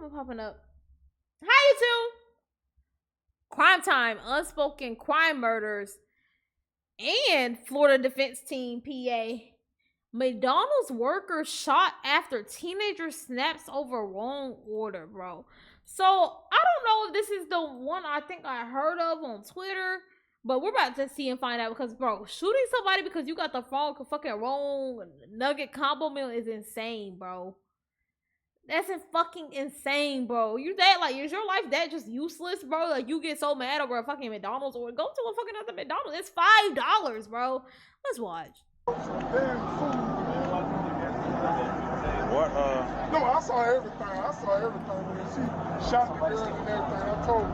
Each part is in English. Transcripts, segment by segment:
am I popping up? Hi, YouTube. Crime Time, unspoken crime murders, and Florida Defense Team PA. McDonald's worker shot after teenager snaps over wrong order, bro. So I don't know if this is the one I think I heard of on Twitter, but we're about to see and find out because, bro, shooting somebody because you got the fucking wrong nugget combo meal is insane, bro. That's fucking insane, bro. You that like is your life that just useless, bro? Like you get so mad over a fucking McDonald's or go to a fucking other McDonald's. It's $5, bro. Let's watch. What? No, I saw everything. When she shot the girl and everything. I told her.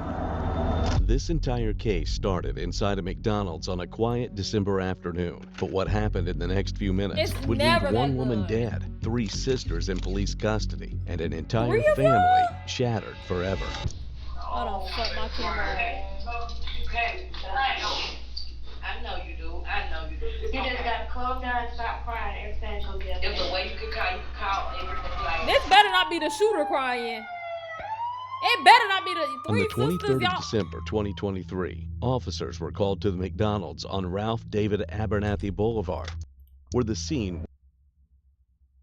This entire case started inside a McDonald's on a quiet December afternoon. But what happened in the next few minutes would leave one woman dead, 3 sisters in police custody, and an entire family shattered forever. Hold on, fuck my camera. I know you do. You just gotta calm down and stop crying. Everything's gonna be okay. If the way you can call everything like this better not be the shooter crying. It better not be the 3 sisters, On the 23rd y'all. of December 2023, officers were called to the McDonald's on Ralph David Abernathy Boulevard, where the scene...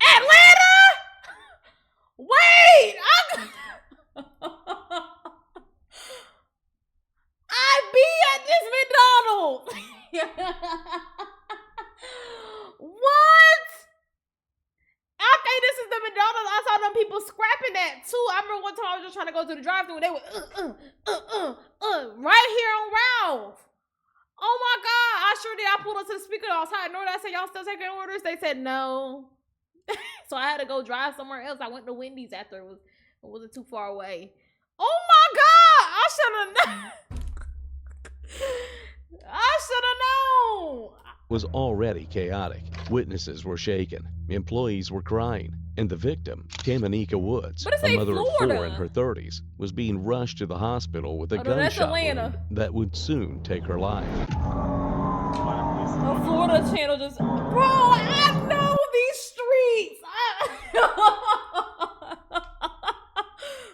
Atlanta! Wait! I be at this McDonald's! What? I think this is the McDonald's. I saw them people scrapping that too. I remember one time I was just trying to go to the drive-thru and they were right here on Ralph. Oh my God. I sure did. I pulled up to the speaker outside. Nor I said, y'all still taking orders? They said no. So I had to go drive somewhere else. I went to Wendy's after it wasn't too far away. Oh my God. I should have known. was already chaotic. Witnesses were shaken, employees were crying, and the victim, Tamanika Woods, a mother of 4 in her 30s, was being rushed to the hospital with a gunshot wound that would soon take her life. The Florida channel just, bro, I know these streets.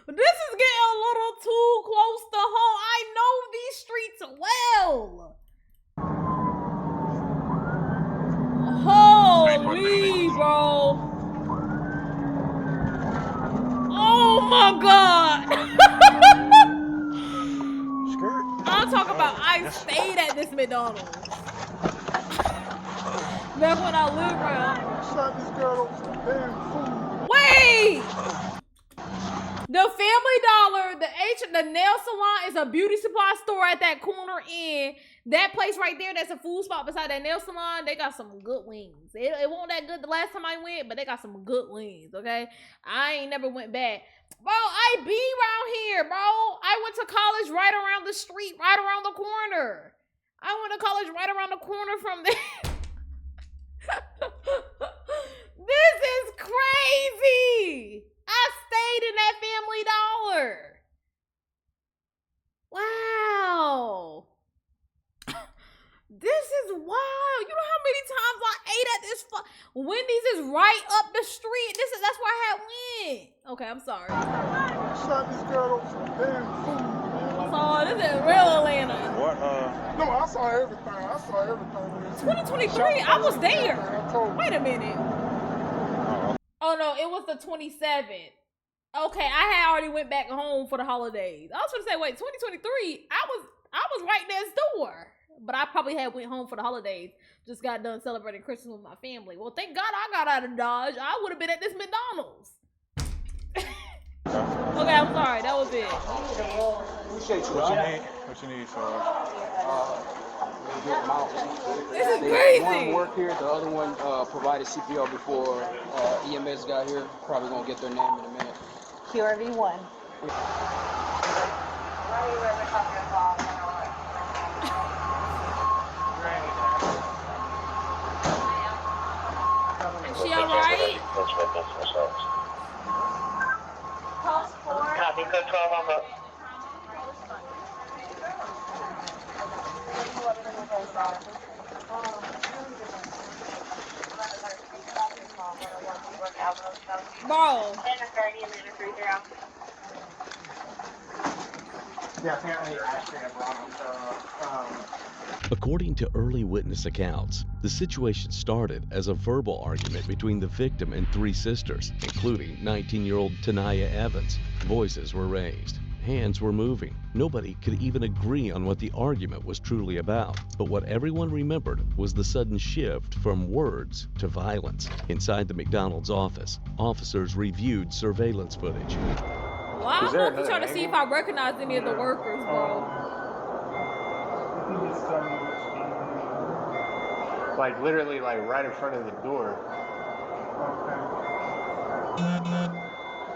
This is getting a little too close to home. I know these streets well. Holy, bro. Oh my God. I'm talking about I stayed at this McDonald's. Back when I lived around. Shot this girl over some damn food. Wait! The Family Dollar, the nail salon is a beauty supply store at that corner in that place right there. That's a food spot beside that nail salon. They got some good wings. It wasn't that good the last time I went, but they got some good wings, okay? I ain't never went back. Bro, I be around here, bro. I went to college right around the street, right around the corner. I went to college right around the corner from there. This is crazy. I stayed in that Family Dollar. Wow. This is wild. You know how many times I ate at this Wendy's is right up the street. That's where I had went. Okay, I'm sorry. Shot this girl over some damn food. So this is real Atlanta. What? No, I saw everything. 2023, I was there. Wait a minute. Oh no, it was the 27th. Okay, I had already went back home for the holidays. I was gonna say, wait, 2023, I was right next door. But I probably had went home for the holidays. Just got done celebrating Christmas with my family. Well, thank God I got out of Dodge. I would have been at this McDonald's. Okay, I'm sorry. That was it. Appreciate you. What you need, sir? This is crazy. One work here, the other one provided CPR before EMS got here. Probably gonna get their name in a minute. QRV1. Is she alright? Copy, code 12 on book. Bro. And a 30 and then a 3-0. Yeah, apparently Ashley had brought him to, According to early witness accounts, the situation started as a verbal argument between the victim and three sisters, including 19-year-old Tanaya Evans. Voices were raised. Hands were moving. Nobody could even agree on what the argument was truly about. But what everyone remembered was the sudden shift from words to violence. Inside the McDonald's office, officers reviewed surveillance footage. Well, I don't know if you're trying to see if I recognize any of the workers, bro. I think it's like literally like right in front of the door.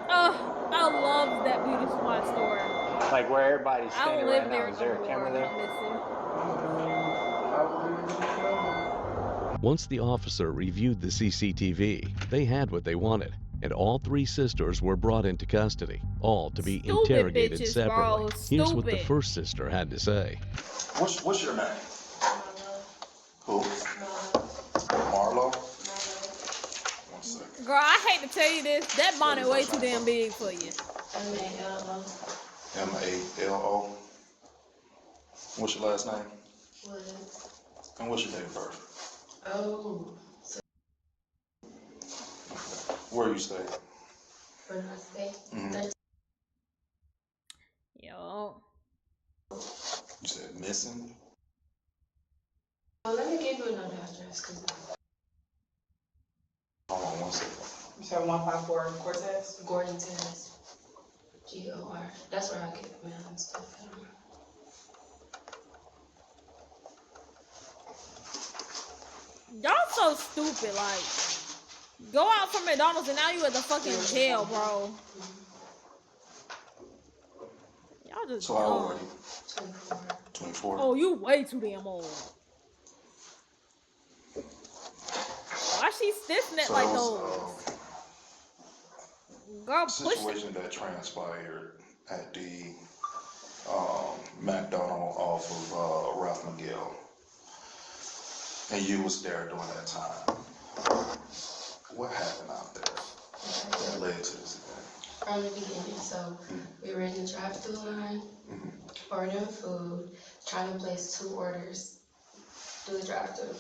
I love that beauty spot store. Like where everybody's standing right now. Is there a camera there? Once the officer reviewed the CCTV, they had what they wanted, and all three sisters were brought into custody, all to be interrogated bitches, separately. bro. Here's what the first sister had to say. What's your name? Who? Marlo? 1 second. Girl, I hate to tell you this. That bonnet way too damn big for you. M-A-L-O. M-A-L-O. What's your last name? Williams. And what's your date of birth? Oh. Where you stay? Where do I stay? Mm-hmm. Yo. You said missing? Well, let me give you another address. Hold on 1 second. You said 154 Cortez? Gordon Terrace. G-O-R. That's where I keep mail and stuff. Y'all so stupid, like, go out from McDonald's and now you at the fucking jail, bro. Y'all just So how old are dumb. you? 24. Oh, you way too damn old. Why she stiffing it So like that those? Girl, push it. Situation that transpired at the McDonald's off of Ralph McGill. And you was there during that time. What happened out there that led to this event? From the beginning, so we were in the drive-thru line, ordering food, trying to place 2 orders through the drive-thru.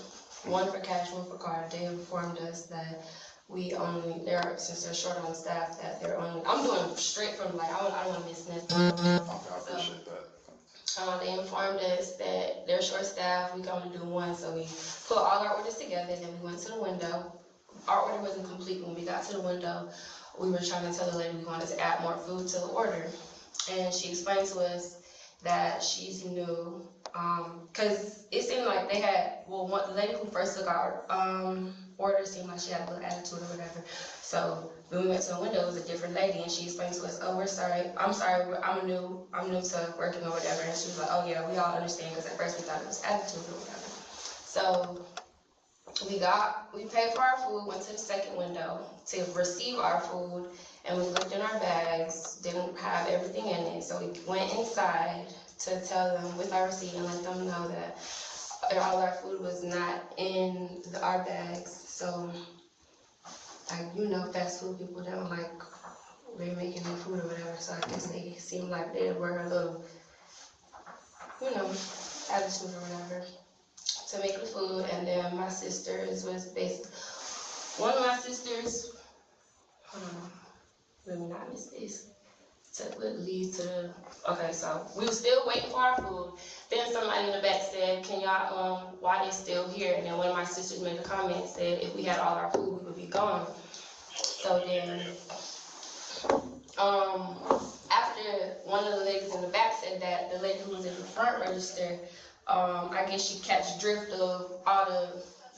One for cash, one for card. They informed us that since they're short on staff, that they're only, I'm doing straight from like, I don't want to miss nothing. Okay, I appreciate that. They informed us that they're short staffed, we can only do 1, so we put all our orders together, then we went to the window. Our order wasn't complete when we got to the window. We were trying to tell the lady we wanted to add more food to the order. And she explained to us that she's new, cause it seemed like they had, the lady who first took our order seemed like she had a little attitude or whatever. So when we went to the window, it was a different lady, and she explained to us, "Oh, we're sorry. I'm sorry. I'm new to working or whatever." And she was like, "Oh yeah, we all understand," because at first we thought it was attitude or whatever. So we paid for our food, went to the second window to receive our food, and we looked in our bags, didn't have everything in it. So we went inside to tell them with our receipt and let them know that all our food was not in our bags. So, fast food people don't like remaking their food or whatever. So I guess they seemed like they were a little, attitude or whatever to make the food. And then my sisters was one of my sisters, let me not miss this. Okay, so we were still waiting for our food. Then somebody in the back said, "Can y'all, why they still here?" And then one of my sisters made a comment, said if we had all our food, we would be gone. So then, after one of the ladies in the back said that, the lady who was in the front register, I guess she catch drift of all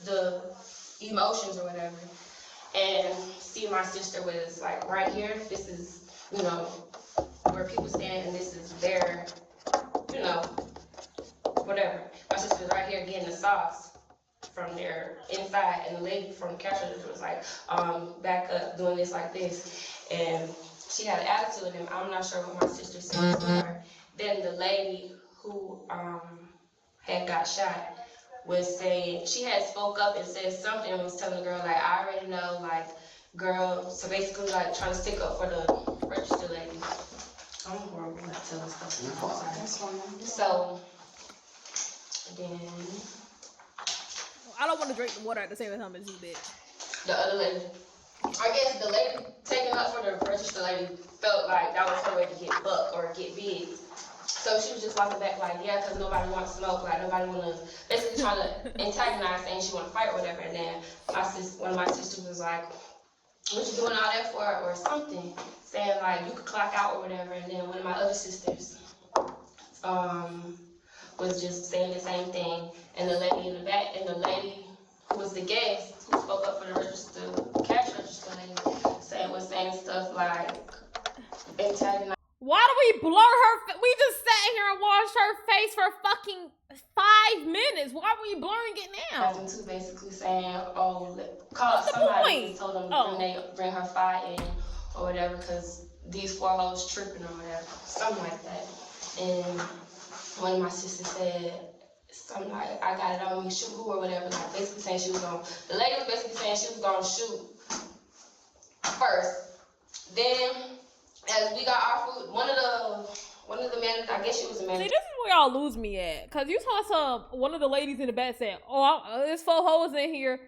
the emotions or whatever. And see, my sister was like right here. This is, where people stand, and this is their, whatever. My sister was right here getting the sauce from their inside, and the lady from the cash register was like, back up, doing this like this. And she had an attitude, and I'm not sure what my sister said to her. Then the lady who had got shot was saying, she had spoke up and said something and was telling the girl, like, "I already know, like, girl," so basically like trying to stick up for the register lady. I'm horrible at telling stuff. You're fine. That's fine. So then I don't want to drink the water at the same time as you, bitch. the other lady, I guess the lady taking up for the register lady felt like that was her way to get buck or get big. So she was just walking back like, yeah, because nobody wants to smoke, like nobody want to, basically trying to antagonize, saying she want to fight or whatever. And then one of my sisters was like, what you doing all that for, or something, saying like you could clock out or whatever. And then one of my other sisters was just saying the same thing. And the lady in the back, and the lady who was the guest, who spoke up for the register, cash register lady, was saying stuff like antagonizing. Why do we blur her? We just sat here and watched her face for fucking 5 minutes. Why are we blurring it now? To basically saying, call somebody, told them bring her fire in or whatever, because these 4 hoes tripping or whatever, something like that. And one of my sisters said something like, I got it on me, shoot who or whatever, like basically saying the lady was basically saying she was gonna shoot first. Then as we got our food, one of the men, I guess she was a man. See, this is where y'all lose me at. Cause you saw one of the ladies in the back said, there's 4 hoes in here.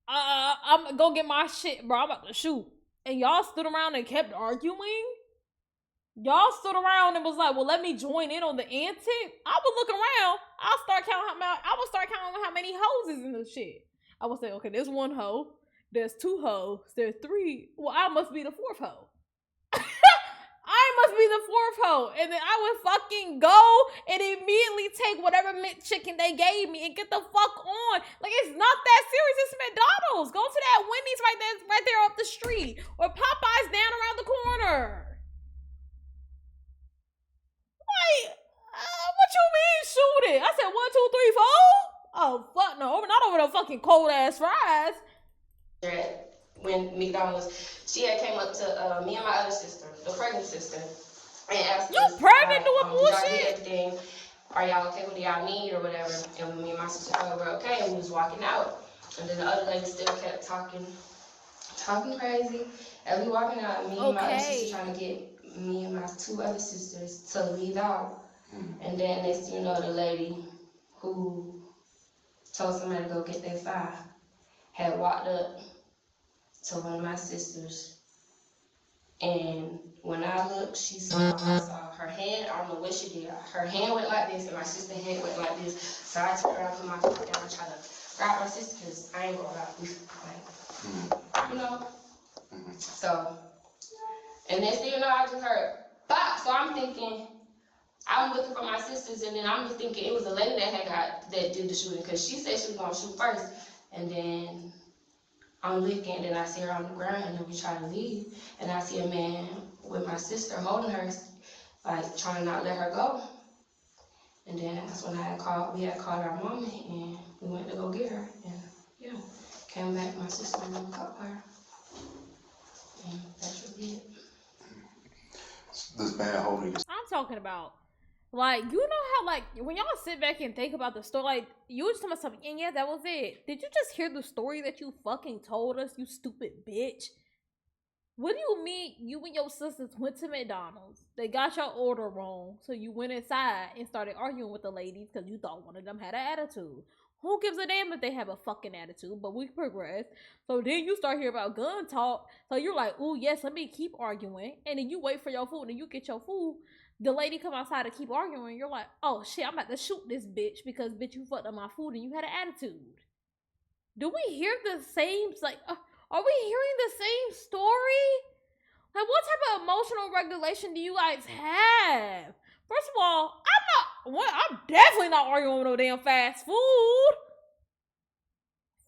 I'm gonna get my shit, bro. I'm about to shoot. And y'all stood around and kept arguing. Y'all stood around and was like, well, let me join in on the antic. I would look around. I would start counting how many hoes is in the shit. I would say, okay, there's 1 hoe. There's 2 hoes. There's 3. Well, I must be the 4th hoe. I must be the 4th hoe. And then I would fucking go and immediately take whatever mint chicken they gave me and get the fuck on. Like, it's not that serious. It's McDonald's. Go to that Wendy's right there up the street. Or Popeyes down around the corner. Like, what you mean shoot it? I said 1, 2, 3, 4? Oh, fuck no. Not over the fucking cold ass fries. When McDonald's, she had came up to me and my other sister, the pregnant sister, and asked you us, pregnant doing y'all bullshit? did everything. Are y'all okay? What do y'all need or whatever? And me and my sister were okay, and we was walking out. And then the other lady still kept talking crazy. As we walking out, me and my other sister trying to get me and my 2 other sisters to leave out. And then next thing you know, the lady who told somebody to go get their fire had walked up to one of my sisters, and when I looked, I saw her hand. I don't know what she did. Her hand went like this, and my sister's hand went like this. So I turned around, put my foot down, and tried to grab my sister, because I ain't gonna lie, So, and next thing you know, I just heard bop. So I'm thinking, I'm looking for my sisters, and then I'm just thinking it was the lady that did the shooting, because she said she was gonna shoot first, and then I'm looking, and then I see her on the ground, and then we try to leave, and I see a man with my sister holding her, like trying to not let her go. And then that's when we had called our mama, and we went to go get her, and came back, my sister didn't call her, and that's really it. This man holding you. I'm talking about, like, you know how, like, when y'all sit back and think about the story, like, you just told me something, and yeah, that was it. Did you just hear the story that you fucking told us, you stupid bitch? What do you mean you and your sisters went to McDonald's? They got your order wrong, so you went inside and started arguing with the ladies because you thought one of them had an attitude. Who gives a damn if they have a fucking attitude? But we progress. So then you start hearing about gun talk. So you're like, ooh, yes, let me keep arguing. And then you wait for your food and you get your food. The lady come outside to keep arguing. You're like, oh shit, I'm about to shoot this bitch because bitch, you fucked up my food and you had an attitude. Do we hear the same, like, are we hearing the same story? Like, what type of emotional regulation do you guys have? First of all, I'm definitely not arguing with no damn fast food.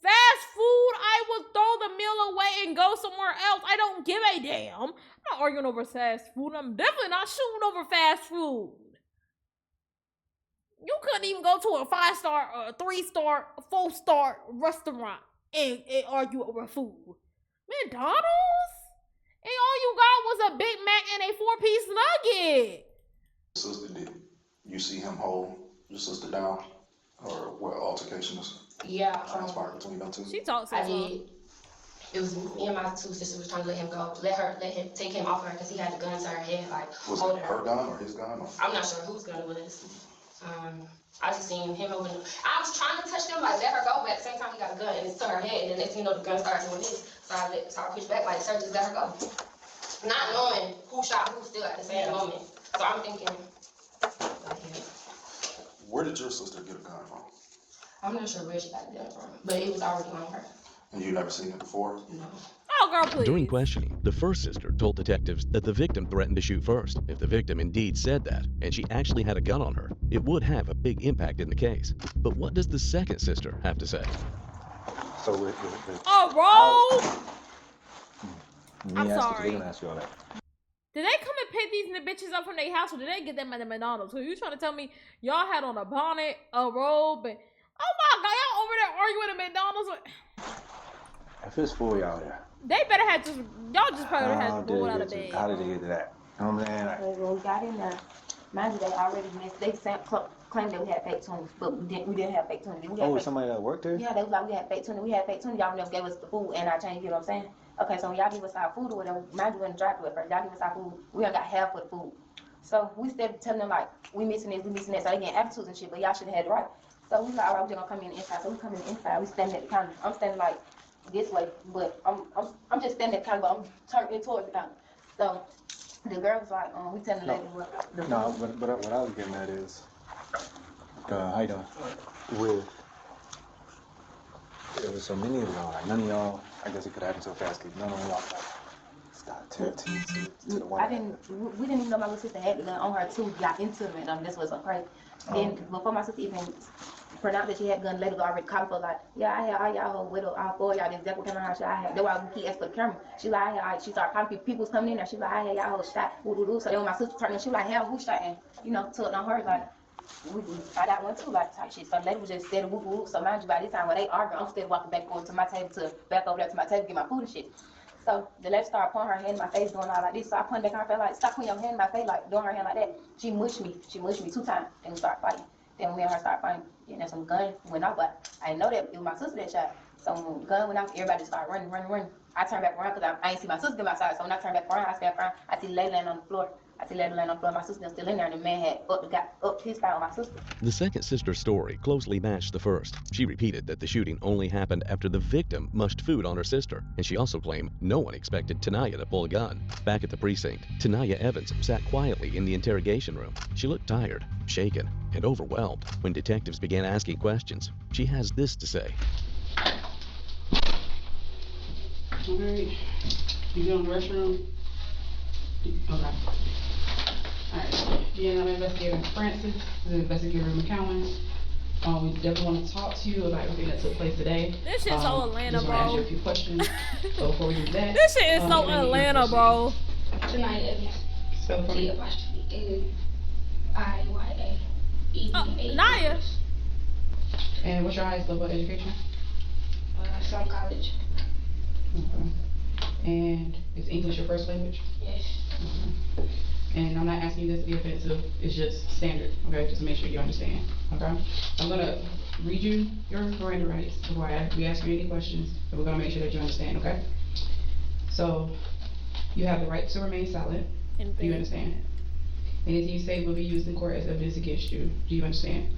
Fast food, I would throw the meal away and go somewhere else. I don't give a damn. I'm not arguing over fast food. I'm definitely not shooting over fast food. You couldn't even go to a 5-star, or a 3-star, 4-star restaurant and argue over food. McDonald's? And all you got was a Big Mac and a 4-piece nugget. Sister, did you see him hold your sister down? Or what altercation is Yeah. transpired between them two? She talks I did. It was me and my two sisters was trying to let him go, let him take him off her because he had the gun to her head, like Was it her gun or his gun? Or? I'm not sure whose gun it was. I just seen him open. I was trying to touch him, like let her go, but at the same time he got a gun and it's to her head, and the next thing you know the gun started doing this. So I pushed back like, sir, just let her go. Not knowing who shot who still at the same moment. So I'm thinking, like, yeah. Where did your sister get a gun from? I'm not sure where she got the gun from, but it was already on her. And you never seen it before? No. Oh, girl, please. During questioning, the first sister told detectives that the victim threatened to shoot first. If the victim indeed said that, and she actually had a gun on her, it would have a big impact in the case. But what does the second sister have to say? So oh, bro! I'm sorry. They're gonna ask you all that. Did they come and pick these bitches up from their house, or did they get them at the McDonald's? So you trying to tell me y'all had on a bonnet, a robe, and oh my god, y'all over there arguing at McDonald's? If it's full, y'all there. They better have y'all just probably had to roll out of bed. How did they get to that? You know what I'm saying? Like, when we got in there, mind you, they already missed. They claimed that we had fake tunas, but we didn't have fake tunas. Somebody that worked there? Yeah, they was like, we had fake tuna. We had fake tuna. Y'all never gave us the food and our change. You know what I'm saying? Okay, so when y'all give us our food or whatever, mind you, in the drive-thru at first, y'all give us our food. We only got half of the food. So we started telling them like, we missing this, we missing that. So they getting attitudes and shit, but y'all should have had it right. So we like, all right, we just gonna come in the inside. So we come in the inside. We standing at the counter. I'm standing like this way, but I'm just standing at the counter, but I'm turned in towards the counter. So the girl was like, we telling the lady what the food. But what I was getting at is, how you doing? There was so many of y'all, like none of y'all, I guess it could happen so fast, because none of y'all like, stop to the one. We didn't even know my little sister had the gun on her too, got into it, and this was so crazy. Then before my sister even pronounced that she had a gun, later already called for like, yeah, I had all y'all with all four y'all, that's exactly what kind of house I had. That's why we keep asking for the camera. She like, she started calling people was coming in there, she like, I had y'all whole shot, woo. So then when my sister turned in, she like, hell, who shot? And, took it on her, like, I got one too, like type shit. So the lady was just steady whoop. So mind you, by this time when they arguing, I'm still walking back over to my table back over there to my table to get my food and shit. So the lady started putting her hand in my face, doing all like this. So I pointed back on her face like, stop putting your hand in my face, like doing her hand like that. She mushed me 2 times, and we started fighting. Then me and her started fighting, and then some gun went off, but I didn't know that it was my sister that shot. So when the gun went off, everybody just started running. I turned back around because I ain't see my sister come outside. So when I turned back around, I see the lady laying on the floor. My sister still in there, and the man had got up his fire on my sister. The second sister's story closely matched the first. She repeated that the shooting only happened after the victim mushed food on her sister, and she also claimed no one expected Tanaya to pull a gun. Back at the precinct, Tanaya Evans sat quietly in the interrogation room. She looked tired, shaken, and overwhelmed. When detectives began asking questions, she has this to say. All right, you go in the restroom? Okay. Alright, yeah, I'm investigator Francis, the investigator McCowan. We definitely want to talk to you about everything that took place today. This shit's so Atlanta, bro. I just want to ask you a few questions before we do that. This shit is so Atlanta, bro. Tonight, Evans. Spell for me. Naya. And what's your highest level of education? Some college. Okay. And is English your first language? Yes. Okay. And I'm not asking you this to be offensive, it's just standard, okay? Just to make sure you understand, okay? I'm gonna read you your Miranda rights before we ask you any questions, and we're gonna make sure that you understand, okay? So, you have the right to remain silent. Do you understand? Anything you say will be used in court as evidence against you. Do you understand?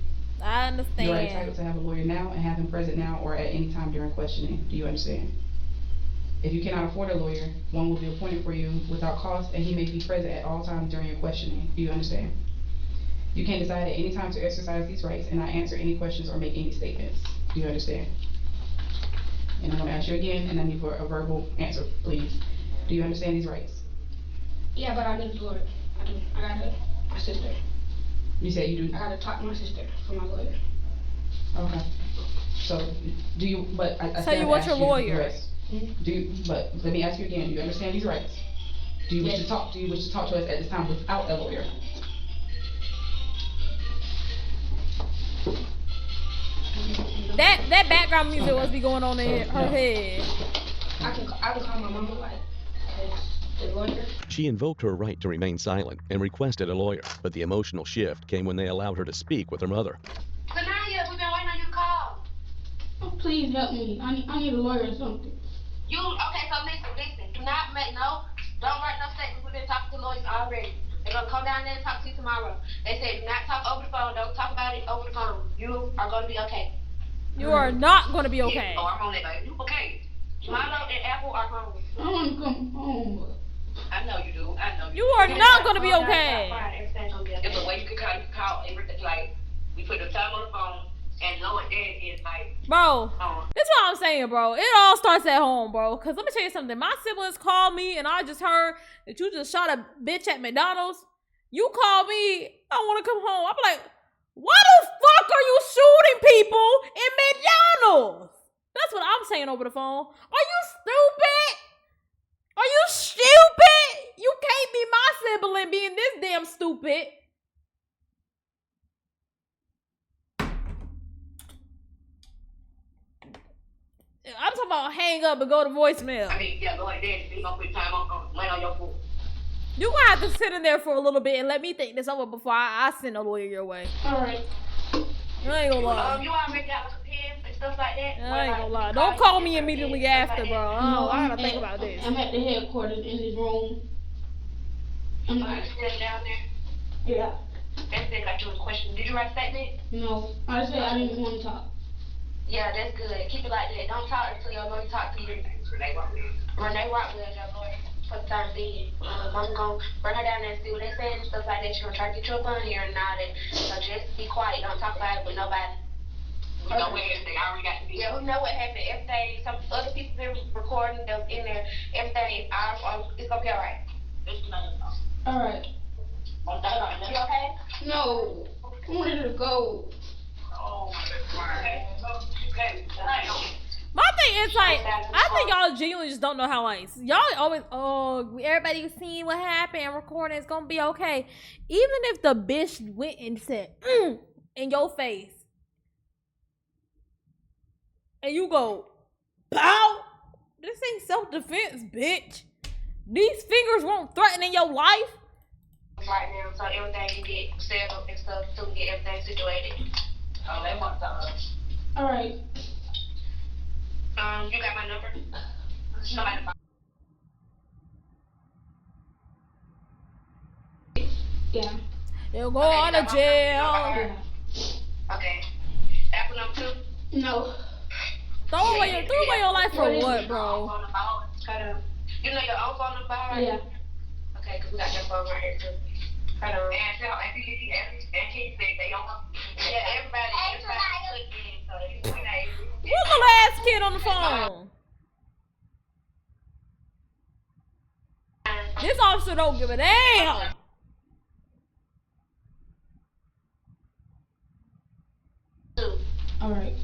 I understand. You are entitled to have a lawyer now and have him present now or at any time during questioning. Do you understand? If you cannot afford a lawyer, one will be appointed for you without cost, and he may be present at all times during your questioning. Do you understand? You can decide at any time to exercise these rights and not answer any questions or make any statements. Do you understand? And I'm going to ask you again, and I need for a verbal answer, please. Do you understand these rights? Yeah, but I need a lawyer. I do. I got my sister. You said you do? I got to talk to my sister for my lawyer. Okay. So, do you, but I so you want your lawyer? Do you, but let me ask you again, do you understand these rights? Do you wish to talk to us at this time without a lawyer? That background music must be going on in her head. I can call my mama like the lawyer. She invoked her right to remain silent and requested a lawyer, but the emotional shift came when they allowed her to speak with her mother. Kanaya, we've been waiting on you to call. Oh, please help me. I need a lawyer or something. Okay, so listen. Don't write no statements. We've been talking to lawyers already. They're gonna come down there and talk to you tomorrow. They said do not talk over the phone. Don't talk about it over the phone. You are gonna be okay. You are not gonna be okay. Oh, I'm on that, baby. You okay? Milo and Apple are home. I wanna come home. I know you do. You are not gonna be okay. It's a way you can call everything. Like, we put the time on the phone, and Lord Dad is like, bro, this is what I'm saying, bro. It all starts at home, bro. Because let me tell you something. My siblings called me, and I just heard that you just shot a bitch at McDonald's. You call me, I want to come home. I'm like, why the fuck are you shooting people in McDonald's? That's what I'm saying over the phone. Are you stupid? Are you stupid? You can't be my sibling being this damn stupid. I'm talking about hang up and go to voicemail. I mean, yeah, go ahead, Dad. You gonna put time on your food. You gonna have to sit in there for a little bit and let me think this over before I send a lawyer your way. Alright. I ain't gonna lie. You already got like a pen and stuff like that? I ain't gonna lie. Don't call me immediately after, bro. I gotta think about this. I'm at the headquarters in this room. I'm not sitting down there. Yeah. That's it. Got you a question. Did you write a statement? No. I said I didn't want to talk. Yeah, that's good. Keep it like that. Don't talk until your lawyer talk to you. Renee Rockwell, your lawyer, for the time being. I'm gonna bring her down there and see what they say and stuff like that. She's gonna try to get you up on here and all that. So just be quiet. Don't talk about it with nobody. We know what happened. I already got to be. Yeah, we know what happened. Everything. Some other people been recording. That was in there. Everything is it's gonna be alright. Alright. You okay? No. I wanted to go. Oh my God. My thing is like, I think y'all genuinely just don't know how like y'all always everybody seeing what happened and recording, it's gonna be okay. Even if the bitch went and said in your face and you go pow, this ain't self-defense, bitch. These fingers won't threaten in your life. Right now, so everything can get set up and stuff to get everything situated. Oh, they want something. Alright. You got my number? Somebody. Yeah. They'll go on to jail. Yeah. Okay. Apple number 2? No. Throw away your life for what, bro? You know your own phone number? Yeah. Okay, because we got your phone right here too. And tell NPCC and King said they don't want. Yeah, everybody clicked in, so they Who's the last kid on the phone? This officer don't give a damn. Alright.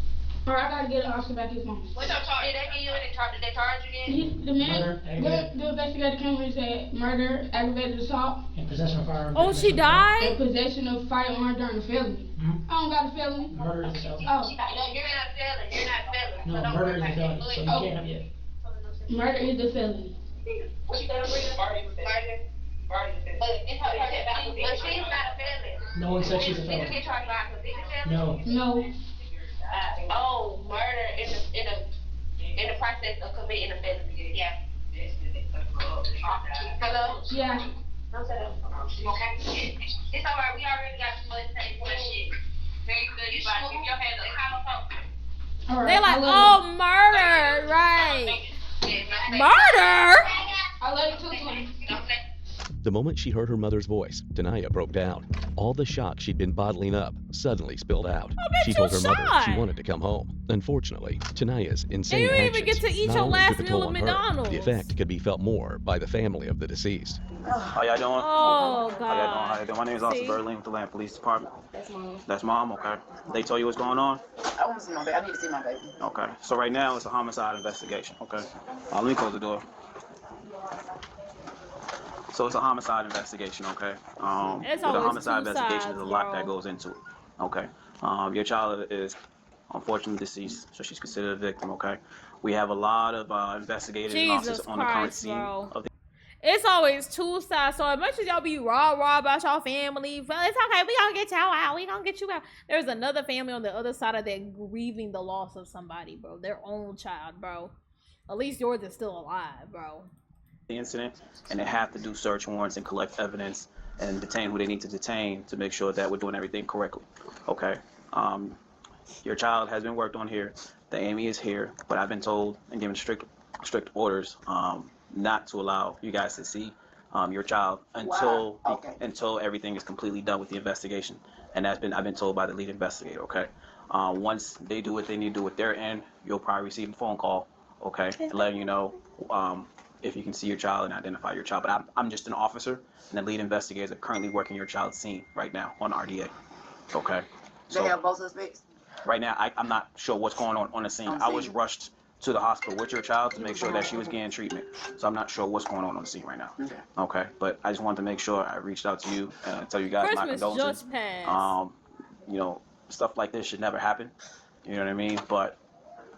Alright, I gotta get an officer back his phone. What's your charge? Did they give you did they charge you again? The man, the investigator came and said murder, aggravated assault. And possession of firearm. Oh, she died? And possession of firearm during a felony. I don't got a felony. Murder is a felony. Oh. You're not felon. You're not felon. No, so murder is a felony, so you can't have it. Murder is the felony. What you gonna bring? Murder. But she's not a felon. No one said she's a felon. Did you get charged by a convicted felon? No. No. Oh, murder in the process of committing a felony. Yeah. Hello? Yeah. Don't say that. Okay. It's alright. We already got too much tape for that shit. Very good. You should keep your hands up. All right. They're like, oh, murder, right? Murder? I love you too. The moment she heard her mother's voice, Tanaya broke down. All the shock she'd been bottling up suddenly spilled out. She told her mother she wanted to come home. Unfortunately, Tanaya's insane you didn't actions even get to eat not your only last took a toll meal on at her, McDonald's. the effect could be felt more by the family of the deceased. How y'all doing? Oh, God. How y'all doing? My name is Officer Berlin with the Land Police Department. That's mom. That's mom, okay. They told you what's going on? I want to see my baby. I need to see my baby. Okay. So right now it's a homicide investigation, okay? Let me close the door. So it's a homicide investigation, okay? With a homicide investigation, there's a lot that goes into it, okay? Your child is unfortunately deceased, so she's considered a victim, okay? We have a lot of investigators and officers on the current scene of the. It's always two sides. So as much as y'all be raw about y'all family, well, it's okay. We gonna get y'all out. We gonna get you out. There's another family on the other side of that grieving the loss of somebody, bro. Their own child, bro. At least yours is still alive, bro. The incident, and they have to do search warrants and collect evidence and detain who they need to detain to make sure that we're doing everything correctly. Okay. Your child has been worked on here. The Amy is here, but I've been told and given strict orders not to allow you guys to see your child until until everything is completely done with the investigation. And I've been told by the lead investigator. Okay. Once they do what they need to do with their end, you'll probably receive a phone call. Okay, and letting you know if you can see your child and identify your child. But I'm just an officer, and the lead investigators are currently working your child's scene right now on RDA. Okay. They have both suspects? Right now, I'm not sure what's going on the scene. I was rushed to the hospital with your child to make sure that she was getting treatment. So I'm not sure what's going on the scene right now. Okay. But I just wanted to make sure I reached out to you and tell you guys my condolences. Just passed. You know, stuff like this should never happen. You know what I mean? But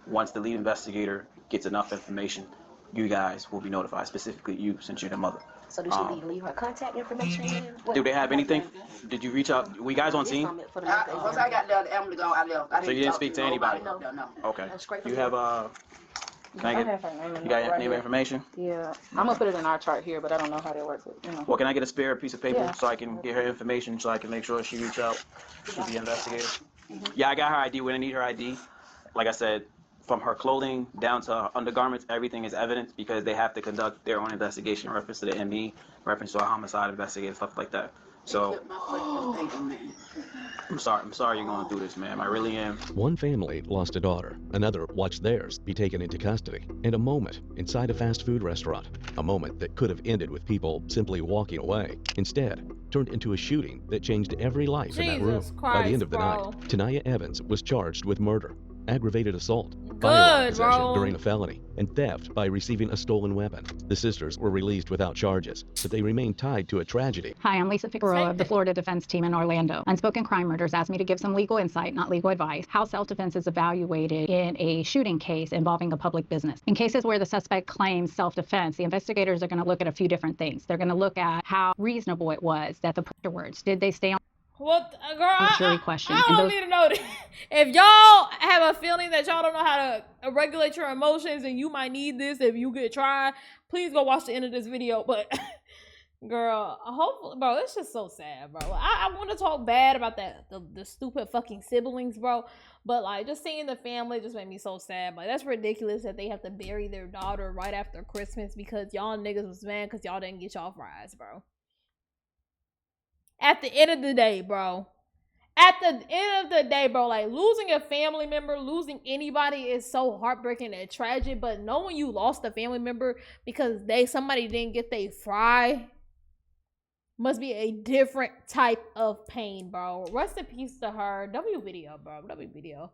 once the lead investigator gets enough information, you guys will be notified, specifically you, since you're the mother. So does she leave her contact information? Do they have anything? Did you reach out? Were you guys on scene? Once I got the ambulance gone, I left. So you didn't speak to anybody? No. Okay. You have can I get her name? You got name information? Yeah, I'm gonna put it in our chart here, but I don't know how that works. Well, can I get a spare piece of paper so I can get her information so I can make sure she reach out to the investigator? Yeah, I got her ID when I need her ID. Like I said, from her clothing down to her undergarments, everything is evidence because they have to conduct their own investigation, reference to the ME, reference to a homicide investigator, stuff like that. So, I'm sorry you're going through this, ma'am. I really am. One family lost a daughter. Another watched theirs be taken into custody. And a moment inside a fast food restaurant. A moment that could have ended with people simply walking away. Instead, turned into a shooting that changed every life in that room. By the end of the night, Tanaya Evans was charged with murder, aggravated assault, firearm possession during a felony, and theft by receiving a stolen weapon. The sisters were released without charges, but they remain tied to a tragedy. Hi, I'm Lisa Figueroa of the Florida Defense Team in Orlando. Unspoken Crime Murders asked me to give some legal insight, not legal advice, how self-defense is evaluated in a shooting case involving a public business. In cases where the suspect claims self-defense, the investigators are going to look at a few different things. They're going to look at how reasonable it was that the afterwards, did they stay on Well, girl, jury question. I don't need to know that. If y'all have a feeling that y'all don't know how to regulate your emotions and you might need this if you get tried, please go watch the end of this video. But, girl, hopefully, bro, it's just so sad, bro. I want to talk bad about the stupid fucking siblings, bro. But, like, just seeing the family just made me so sad. Like, that's ridiculous that they have to bury their daughter right after Christmas because y'all niggas was mad because y'all didn't get y'all fries, bro. At the end of the day, bro. At the end of the day, bro, like, losing a family member, losing anybody is so heartbreaking and tragic. But knowing you lost a family member because somebody didn't get their fry must be a different type of pain, bro. Rest in peace to her. W video, bro. W video.